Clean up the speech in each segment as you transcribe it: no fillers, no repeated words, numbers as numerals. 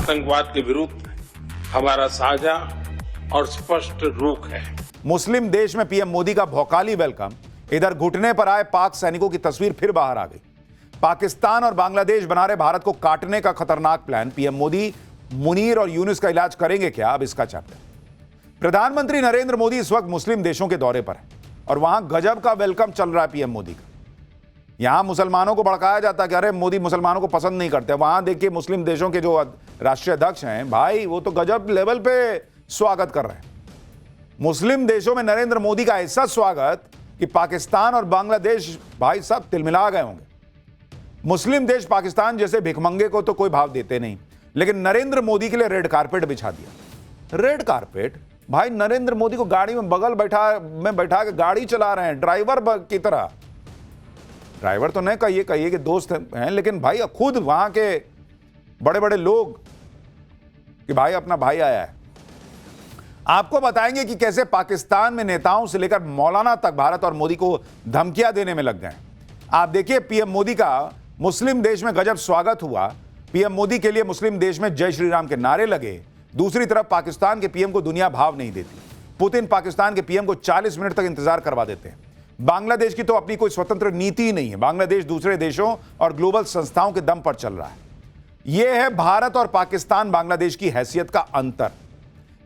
आतंकवाद के विरुद्ध हमारा साझा और स्पष्ट रुख है। मुस्लिम देश में पीएम मोदी का भौकाली वेलकम। इधर घुटने पर आए पाक सैनिकों की तस्वीर फिर बाहर आ गई। पाकिस्तान और बांग्लादेश बना रहे भारत को काटने का खतरनाक प्लान। पीएम मोदी मुनीर और यूनुस का इलाज करेंगे क्या? अब इसका चैप्टर। प्रधानमंत्री नरेंद्र मोदी इस वक्त मुस्लिम देशों के दौरे पर है और वहां गजब का वेलकम चल रहा है पीएम मोदी का। यहां मुसलमानों को भड़काया जाता है कि अरे मोदी मुसलमानों को पसंद नहीं करते। वहां देखिए मुस्लिम देशों के जो राष्ट्रीय अध्यक्ष हैं भाई, वो तो गजब लेवल पे स्वागत कर रहे हैं। मुस्लिम देशों में नरेंद्र मोदी का ऐसा स्वागत कि पाकिस्तान और बांग्लादेश भाई साहब तिलमिला गए होंगे। मुस्लिम देश पाकिस्तान जैसे भिखमंगे को तो कोई भाव देते नहीं, लेकिन नरेंद्र मोदी के लिए रेड कारपेट बिछा दिया। रेड कारपेट भाई, नरेंद्र मोदी को गाड़ी में बगल बैठा के गाड़ी चला रहे हैं ड्राइवर की तरह। ड्राइवर तो नहीं कहिए कि दोस्त हैं, लेकिन भाई खुद वहां के बड़े बड़े लोग कि भाई अपना भाई आया है। आपको बताएंगे कि कैसे पाकिस्तान में नेताओं से लेकर मौलाना तक भारत और मोदी को धमकियां देने में लग गए। आप देखिए पीएम मोदी का मुस्लिम देश में गजब स्वागत हुआ। पीएम मोदी के लिए मुस्लिम देश में जय श्री राम के नारे लगे। दूसरी तरफ पाकिस्तान के पीएम को दुनिया भाव नहीं देती। पुतिन पाकिस्तान के पीएम को 40 मिनट तक इंतजार करवा देते हैं। बांग्लादेश की तो अपनी कोई स्वतंत्र नीति ही नहीं है। बांग्लादेश दूसरे देशों और ग्लोबल संस्थाओं के दम पर चल रहा है। यह है भारत और पाकिस्तान बांग्लादेश की हैसियत का अंतर।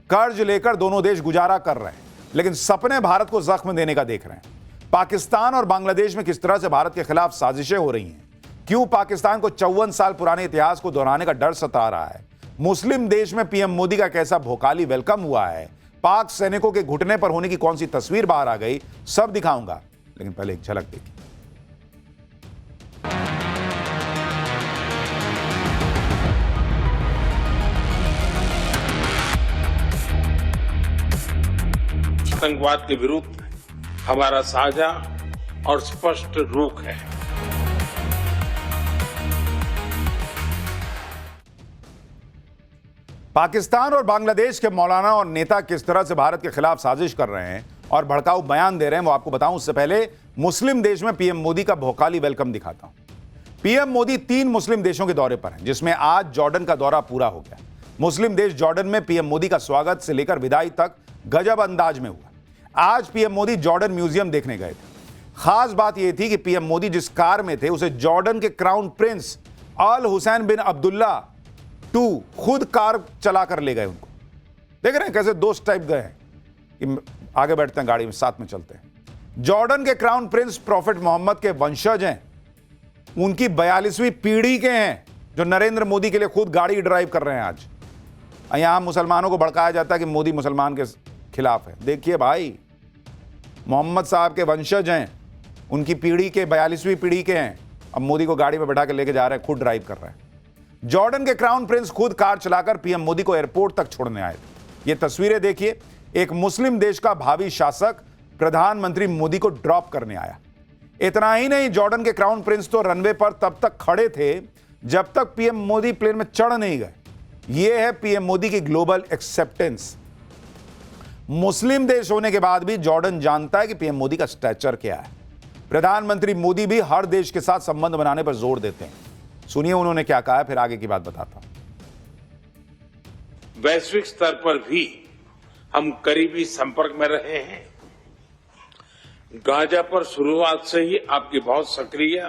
कर्ज लेकर दोनों देश गुजारा कर रहे हैं, लेकिन सपने भारत को जख्म देने का देख रहे हैं। पाकिस्तान और बांग्लादेश में किस तरह से भारत के खिलाफ साजिशें हो रही हैं, क्यों पाकिस्तान को 54 साल पुराने इतिहास को दोहराने का डर सता रहा है, मुस्लिम देश में पीएम मोदी का कैसा भौकाली वेलकम हुआ है, पाक सैनिकों के घुटने पर होने की कौन सी तस्वीर बाहर आ गई, सब दिखाऊंगा। लेकिन पहले एक झलक देखिए। आतंकवाद के विरुद्ध हमारा साझा और स्पष्ट रुख है। पाकिस्तान और बांग्लादेश के मौलाना और नेता किस तरह से भारत के खिलाफ साजिश कर रहे हैं और भड़काऊ बयान दे रहे हैं, वो आपको बताऊं। उससे पहले मुस्लिम देश में पीएम मोदी का भौकाली वेलकम दिखाता हूं। पीएम मोदी 3 मुस्लिम देशों के दौरे पर हैं, जिसमें आज जॉर्डन का दौरा पूरा हो गया। मुस्लिम देश जॉर्डन में पीएम मोदी का स्वागत से लेकर विदाई तक गजब अंदाज में हुआ। आज पीएम मोदी जॉर्डन म्यूजियम देखने गए थे। खास बात यह थी कि पीएम मोदी जिस कार में थे उसे जॉर्डन के क्राउन प्रिंस अल हुसैन बिन अब्दुल्ला II खुद कार चला कर ले गए उनको। देख रहे हैं कैसे दोस्त टाइप गए हैं कि आगे बैठते हैं गाड़ी में, साथ में चलते हैं। जॉर्डन के क्राउन प्रिंस प्रॉफिट मोहम्मद के वंशज हैं। उनकी 42वीं पीढ़ी के हैं जो नरेंद्र मोदी के लिए खुद गाड़ी ड्राइव कर रहे हैं। आज यहां मुसलमानों को भड़काया जाता है कि मोदी मुसलमान के खिलाफ है। देखिए भाई, मोहम्मद साहब के वंशज हैं, उनकी पीढ़ी के 42वीं पीढ़ी के हैं। अब मोदी को गाड़ी में बैठा के लेके जा रहे हैं, खुद ड्राइव कर रहे हैं। जॉर्डन के क्राउन प्रिंस खुद कार चलाकर पीएम मोदी को एयरपोर्ट तक छोड़ने आए थे। ये तस्वीरें देखिए। एक मुस्लिम देश का भावी शासक प्रधानमंत्री मोदी को ड्रॉप करने आया। इतना ही नहीं, जॉर्डन के क्राउन प्रिंस तो रनवे पर तब तक खड़े थे जब तक पीएम मोदी प्लेन में चढ़ नहीं गए। यह है पीएम मोदी की ग्लोबल एक्सेप्टेंस। मुस्लिम देश होने के बाद भी जॉर्डन जानता है कि पीएम मोदी का स्टैचर क्या है। प्रधानमंत्री मोदी भी हर देश के साथ संबंध बनाने पर जोर देते हैं। सुनिए उन्होंने क्या कहा, फिर आगे की बात बताता हूं। वैश्विक स्तर पर भी हम करीबी संपर्क में रहे हैं। गाजा पर शुरुआत से ही आपकी बहुत सक्रिय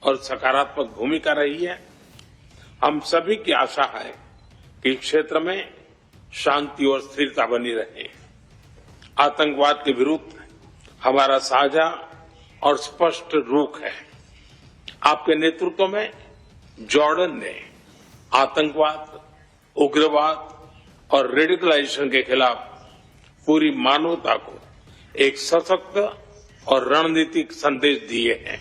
और सकारात्मक भूमिका रही है। हम सभी की आशा है कि क्षेत्र में शांति और स्थिरता बनी रहे। आतंकवाद के विरुद्ध हमारा साझा और स्पष्ट रुख है। आपके नेतृत्व में जॉर्डन ने आतंकवाद, उग्रवाद और रेडिकलाइजेशन के खिलाफ पूरी मानवता को एक सशक्त और रणनीतिक संदेश दिए हैं।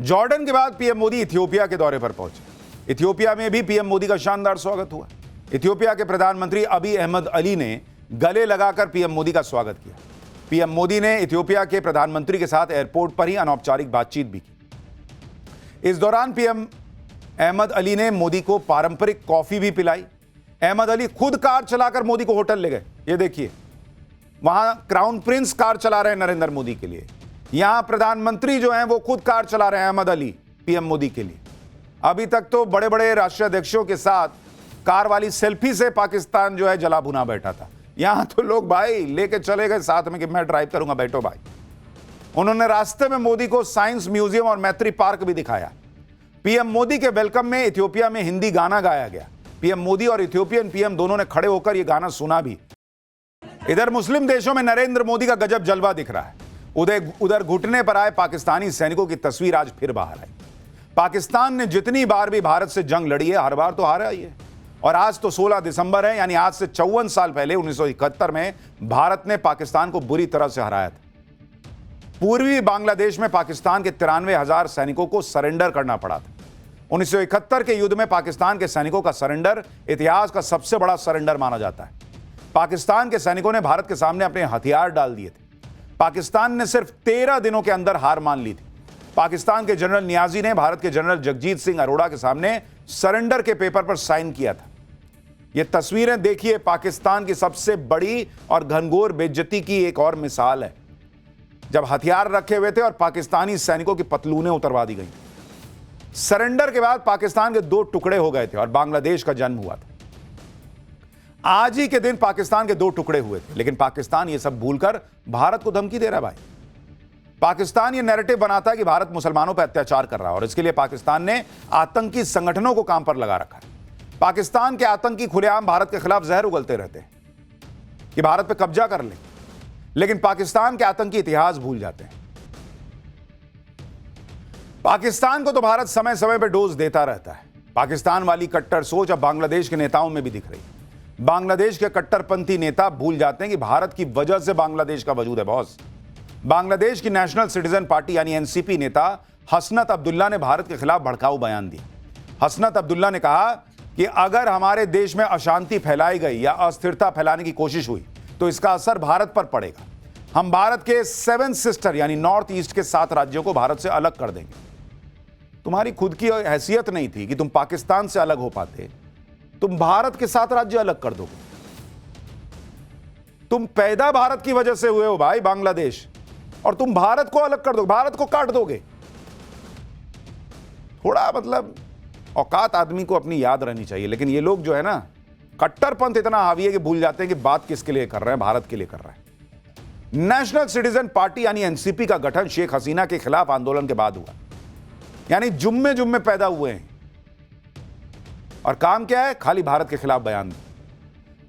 जॉर्डन के बाद पीएम मोदी इथियोपिया के दौरे पर पहुंचे। इथियोपिया में भी पीएम मोदी का शानदार स्वागत हुआ। इथियोपिया के प्रधानमंत्री अबी अहमद अली ने गले लगाकर पीएम मोदी का स्वागत किया। पीएम मोदी ने इथियोपिया के प्रधानमंत्री के साथ एयरपोर्ट पर ही अनौपचारिक बातचीत भी की। इस दौरान पीएम अहमद अली ने मोदी को पारंपरिक कॉफी भी पिलाई। अहमद अली खुद कार चलाकर मोदी को होटल ले गए। ये देखिए, वहां क्राउन प्रिंस कार चला रहे हैं नरेंद्र मोदी के लिए। यहां प्रधानमंत्री जो हैं वो खुद कार चला रहे हैं, अहमद अली, पीएम मोदी के लिए। अभी तक तो बड़े बड़े राष्ट्राध्यक्षों के साथ कार वाली सेल्फी से पाकिस्तान जो है जला भुना बैठा था। यहां तो लोग भाई लेके चले गए साथ में कि मैं ड्राइव करूंगा, बैठो भाई। उन्होंने रास्ते में मोदी को साइंस म्यूजियम और मैत्री पार्क भी दिखाया। पीएम मोदी के वेलकम में इथियोपिया में हिंदी गाना गाया गया। पीएम मोदी और इथियोपियन पीएम दोनों ने खड़े होकर यह गाना सुना भी। इधर मुस्लिम देशों में नरेंद्र मोदी का गजब जलवा दिख रहा है। उधर घुटने पर आए पाकिस्तानी सैनिकों की तस्वीर आज फिर बाहर आई। पाकिस्तान ने जितनी बार भी भारत से जंग लड़ी है, हर बार तो हारा ही है। और आज तो 16 दिसंबर है, यानी आज से 54 साल पहले 1971 में भारत ने पाकिस्तान को बुरी तरह से हराया था। पूर्वी बांग्लादेश में पाकिस्तान के 93,000 सैनिकों को सरेंडर करना पड़ा था। 1971 के युद्ध में पाकिस्तान के सैनिकों का सरेंडर इतिहास का सबसे बड़ा सरेंडर माना जाता है। पाकिस्तान के सैनिकों ने भारत के सामने अपने हथियार डाल दिए थे। पाकिस्तान ने सिर्फ 13 दिनों के अंदर हार मान ली थी। पाकिस्तान के जनरल नियाजी ने भारत के जनरल जगजीत सिंह अरोड़ा के सामने सरेंडर के पेपर पर साइन किया था। ये तस्वीरें देखिए, पाकिस्तान की सबसे बड़ी और घनघोर बेइज्जती की एक और मिसाल है, जब हथियार रखे हुए थे और पाकिस्तानी सैनिकों की पतलूनें उतरवा दी गई। सरेंडर के बाद पाकिस्तान के 2 टुकड़े हो गए थे और बांग्लादेश का जन्म हुआ था। आज ही के दिन पाकिस्तान के 2 टुकड़े हुए थे, लेकिन पाकिस्तान ये सब भूलकर भारत को धमकी दे रहा है भाई। पाकिस्तान ये नैरेटिव बनाता है कि भारत मुसलमानों पर अत्याचार कर रहा है और इसके लिए पाकिस्तान ने आतंकी संगठनों को काम पर लगा रखा है। पाकिस्तान के आतंकी खुलेआम भारत के खिलाफ जहर उगलते रहते हैं कि भारत पर कब्जा कर लें, लेकिन पाकिस्तान के आतंकी इतिहास भूल जाते हैं। पाकिस्तान को तो भारत समय समय पर डोज देता रहता है। पाकिस्तान वाली कट्टर सोच अब बांग्लादेश के नेताओं में भी दिख रही है। बांग्लादेश के कट्टरपंथी नेता भूल जाते हैं कि भारत की वजह से बांग्लादेश का वजूद है बॉस। बांग्लादेश की नेशनल सिटीजन पार्टी यानी एनसीपी नेता हसनत अब्दुल्ला ने भारत के खिलाफ भड़काऊ बयान दिया। हसनत अब्दुल्ला ने कहा कि अगर हमारे देश में अशांति फैलाई गई या अस्थिरता फैलाने की कोशिश हुई तो इसका असर भारत पर पड़ेगा। हम भारत के 7 सिस्टर यानी नॉर्थ ईस्ट के 7 राज्यों को भारत से अलग कर देंगे। तुम्हारी खुद की हैसियत नहीं थी कि तुम पाकिस्तान से अलग हो पाते, तुम भारत के 7 राज्य अलग कर दोगे। तुम पैदा भारत की वजह से हुए हो भाई बांग्लादेश, और तुम भारत को अलग कर दोगे, भारत को काट दोगे। थोड़ा मतलब औकात आदमी को अपनी याद रहनी चाहिए। लेकिन ये लोग जो है ना, कट्टरपंथ इतना हावी है कि भूल जाते हैं कि बात किसके लिए कर रहे हैं, भारत के लिए कर रहे हैं। नेशनल सिटीजन पार्टी यानी एनसीपी का गठन शेख हसीना के खिलाफ आंदोलन के बाद हुआ, यानी जुम्मे जुम्मे पैदा हुए हैं। और काम क्या है? खाली भारत के खिलाफ बयान दें।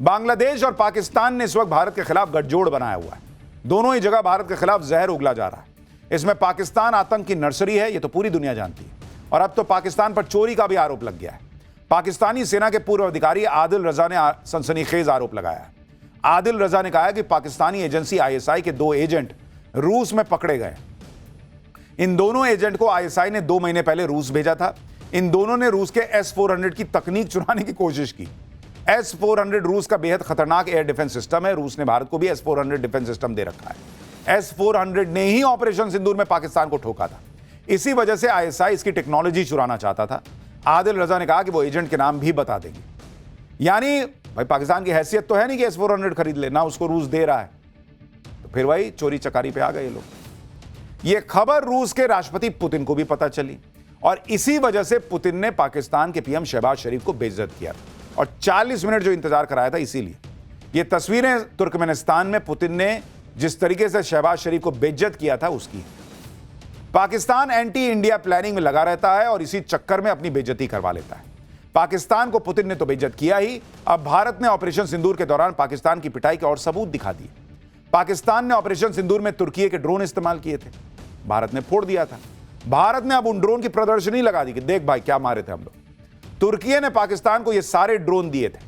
बांग्लादेश और पाकिस्तान ने इस वक्त भारत के खिलाफ गठजोड़ बनाया हुआ है। दोनों ही जगह भारत के खिलाफ जहर उगला जा रहा है। इसमें पाकिस्तान आतंक की नर्सरी है, ये तो पूरी दुनिया जानती है। और अब तो पाकिस्तान पर चोरी का भी आरोप लग गया है। पाकिस्तानी सेना के पूर्व अधिकारी आदिल रजा ने सनसनीखेज आरोप लगाया है। आदिल रजा ने कहा कि पाकिस्तानी एजेंसी आईएसआई के 2 एजेंट रूस में पकड़े गए। इन दोनों एजेंट को आईएसआई ने 2 महीने पहले रूस भेजा था। इन दोनों ने रूस के S-400 की तकनीक चुराने की कोशिश की। S-400 रूस का बेहद खतरनाक एयर डिफेंस सिस्टम है। रूस ने भारत को भी S-400 डिफेंस सिस्टम दे रखा है। S-400 ने ही ऑपरेशन सिंदूर में पाकिस्तान को ठोका था। इसी वजह से आईएसआई इसकी टेक्नोलॉजी चुराना चाहता था। आदिल रजा ने कहा कि वो एजेंट के नाम भी बता देंगे। यानी भाई पाकिस्तान की हैसियत तो है नहीं कि S-400 खरीद ले, ना उसको रूस दे रहा है, तो फिर वही चोरी चकारी पे आ गए ये लोग। ये खबर रूस के राष्ट्रपति पुतिन को भी पता चली और इसी वजह से पुतिन ने पाकिस्तान के पीएम शहबाज शरीफ को बेइज्जत किया था और 40 मिनट जो इंतजार कराया था। इसीलिए ये तस्वीरें तुर्कमेनिस्तान में पुतिन ने जिस तरीके से शहबाज शरीफ को बेइज्जत किया था उसकी। पाकिस्तान एंटी इंडिया प्लानिंग में लगा रहता है और इसी चक्कर में अपनी बेइज्जती करवा लेता है। पाकिस्तान को पुतिन ने तो बेइज्जत किया ही, अब भारत ने ऑपरेशन सिंदूर के दौरान पाकिस्तान की पिटाई के और सबूत दिखा दिए। पाकिस्तान ने ऑपरेशन सिंदूर में तुर्की के ड्रोन इस्तेमाल किए थे, भारत ने फोड़ दिया था। भारत ने अब उन ड्रोन की प्रदर्शनी लगा दी कि देख भाई क्या मारे थे हम लोग। तुर्की ने पाकिस्तान को ये सारे ड्रोन दिए थे।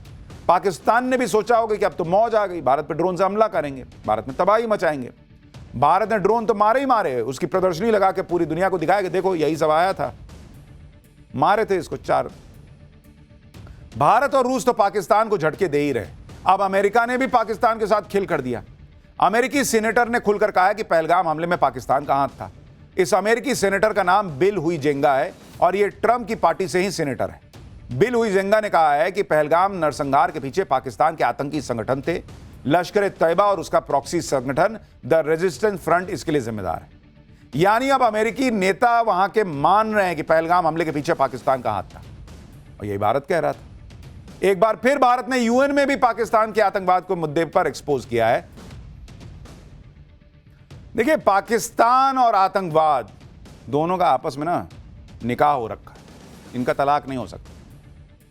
पाकिस्तान ने भी सोचा होगा कि अब तो मौज आ गई, भारत पे ड्रोन से हमला करेंगे, भारत में तबाही मचाएंगे। भारत ने ड्रोन तो मारे ही मारे, उसकी प्रदर्शनी लगा के पूरी दुनिया को दिखाया कि देखो यही सब आया था, मारे थे इसको 4। भारत और रूस तो पाकिस्तान को झटके दे ही रहे। अब अमेरिका ने भी पाकिस्तान के साथ खेल कर दिया। अमेरिकी सीनेटर ने खुलकर कहा है कि पहलगाम हमले में पाकिस्तान का हाथ था। इस अमेरिकी सीनेटर का नाम बिल हुईजेंगा है और यह ट्रंप की पार्टी से ही सीनेटर है। बिल हुईजेंगा ने कहा है कि पहलगाम नरसंहार के पीछे पाकिस्तान के आतंकी संगठन थे। लश्कर-ए-तैयबा और उसका प्रॉक्सी संगठन द रेजिस्टेंस फ्रंट इसके लिए जिम्मेदार है। यानी अब अमेरिकी नेता वहां के मान रहे हैं कि पहलगाम हमले के पीछे पाकिस्तान का हाथ था, और यही भारत कह रहा था। एक बार फिर भारत ने यूएन में भी पाकिस्तान के आतंकवाद को मुद्दे पर एक्सपोज किया है। देखिए, पाकिस्तान और आतंकवाद दोनों का आपस में ना निकाह हो रखा है, इनका तलाक नहीं हो सकता।